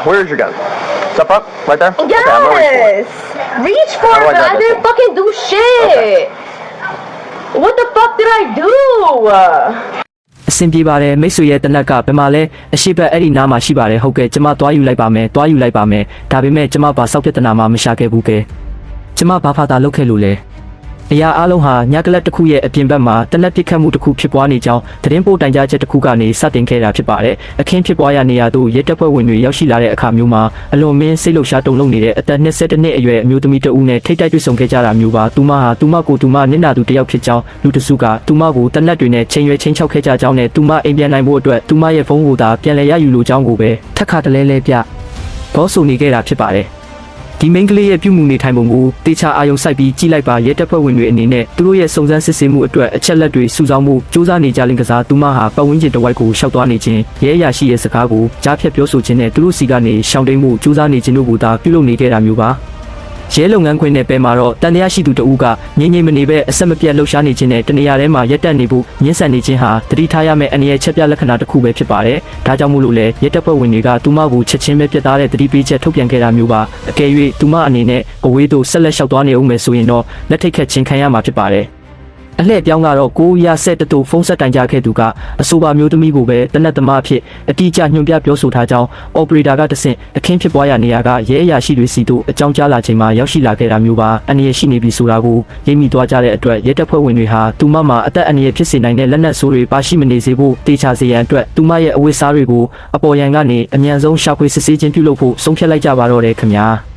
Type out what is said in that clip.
Where is your gun? Step up, right there. Yes. Okay, I'm gonna reach Reach for How do I it. grab I this didn't thing? fucking do shit. What the fuck did I do? အဆင်ပြေပါတယ်မိတ်ဆွေရဲ့တနက်ကဘယ်မှာလဲအရှိတ်အဲ့ဒီနားမှာရှိပါတယ်ဟုတ်ကဲ့ကျမသွားယူလိုက်ပါမယ်သွားယူလိုက်ပါမယ်ဒါပေမဲ့ကျမဘာစောက်ပြဿနာမှမရှာခဲ့ဘူးကဲကျမဘာဖာတာလုပ်ခဲ့လို့လဲအရာအလုံးဟာညကလပ်တစ်ခုရဲ့အပြင်ဘက်မှာတနက်ပစ်ခတ်မှုတစ်ခုဖြစ်ပွားနေကြောင်းသတင်းပို့တိုင်ကြားချက်တစ်ခုကနေစတင်ခဲ့တာဖြစ်ပါတယ်အခင်းဖြစ်ပွားရနေရာသို့ရဲတပ်ဖွဲ့ဝင်တွေရောက်ရှိလာတဲ့အခါမျိုးမှာအလွန်မင်းစိတ်လှုပ်ရှားတုန်လှုပ်နေတဲ့အသက်22နှစ်အရွယ်အမျိုးသမီးတဦးနဲ့ထိတ်တိုက်တွေ့ဆုံခဲ့ကြတာမျိုးပါသူမဟာသူမကိုသူမနစ်နာသူတစ်ယောက်ဖြစ်ကြောင်းလူတစုကသူမကိုတနက်တွေနဲ့ချိန်ရွယ်ချင်းချောက်ခဲ့ကြကြောင်းနဲ့သူမအိမ်ပြန်နိုင်ဖို့အတွက်သူမရဲ့ဖုန်းကိုသာပြန်လည်ရယူလိုကြောင်းကိုပဲထက်ခါတလဲလဲပြဘောဆိုနေခဲ့တာဖြစ်ပါတယ်ဒီမိန်းကလေးရဲ့ပြုမှုနေထိုင်ပုံကိုတေချာအာယုံစိုက်ပြီးကြည့်လိုက်ပါရဲတပ်ဖွဲ့ဝင်တွေအနေနဲ့သူတို့ရဲ့စုံစမ်းစစ်ဆေးမှုအတွက်အချက်လက်တွေစုဆောင်းမှုစူးစမ်းနေကြလင်ကစားသူမဟာပတ်ဝန်းကျင်တစ်ဝိုက်ကိုရှောက်သွားနေခြင်းရဲအရာရှိရဲ့စကားကိုကြားဖြတ်ပြောဆိုခြင်းနဲ့သူတို့စီကနေရှောင်တိန်မှုစူးစမ်းနေခြင်းတို့ကိုသာပြုလုပ်နေခဲ့တာမျိုးပါရဲလုပ်ငန်းခွင်နဲ့ပဲမှာတော့တန်တရားရှိသူတဦးကငြိမ်ငြိမ်မနေပဲအဆက်မပြတ်လှုပ်ရှားနေခြင်းနဲ့တနေရာထဲမှာရက်တက်နေဖို့ညှင်းဆန်နေခြင်းဟာတတိထားရမယ့်အနေရဲ့ချက်ပြလက္ခဏာတစ်ခုပဲဖြစ်ပါတယ်။ဒါကြောင့်မို့လို့လေရဲတပ်ဖွဲ့ဝင်တွေကသူမကိုချက်ချင်းပဲပြတ်သားတဲ့တတိပေးချက်ထုတ်ပြန်ခဲ့တာမျိုးပါ။အကယ်၍သူမအနေနဲ့အဝေးသို့ဆက်လက်လျှောက်သွားနေဦးမယ်ဆိုရင်တော့လက်ထိတ်ခတ်ခြင်းခံရမှာဖြစ်ပါတယ်။အလှည့်ပြောင်းကတော့ကိုရဆက်တူဖုန်းဆက်တိုင်ကြခဲ့သူကအဆိုပါမျိုးသမီးကိုပဲတနက်သမားအဖြစ်အတိအကျညွှန်ပြပြောဆိုထားကြောင်းအော်ပရေတာကတဆင့်အခင်းဖြစ်ပွားရာနေရာကရဲအရာရှိတွေစီတို့အကြောင်းကြားလာချိန်မှာရောက်ရှိလာခဲ့တာမျိုးပါအနေရရှိနေပြီဆိုတာကိုရိပ်မိသွားကြတဲ့အတွက်ရဲတပ်ဖွဲ့ဝင်တွေဟာသူမမှာအသက်အန္တရာယ်ဖြစ်စေနိုင်တဲ့လက်နက်ဆိုးတွေပါရှိမနေစေဖို့တေချာစေရန်အတွက်သူမရဲ့အဝတ်အစားတွေကိုအပေါ်ယံကနေအမြန်ဆုံးရှာဖွေစစ်ဆေးခြင်းပြုလုပ်ဖို့ဆုံးဖြတ်လိုက်ကြပါတော့တယ်ခင်ဗျာ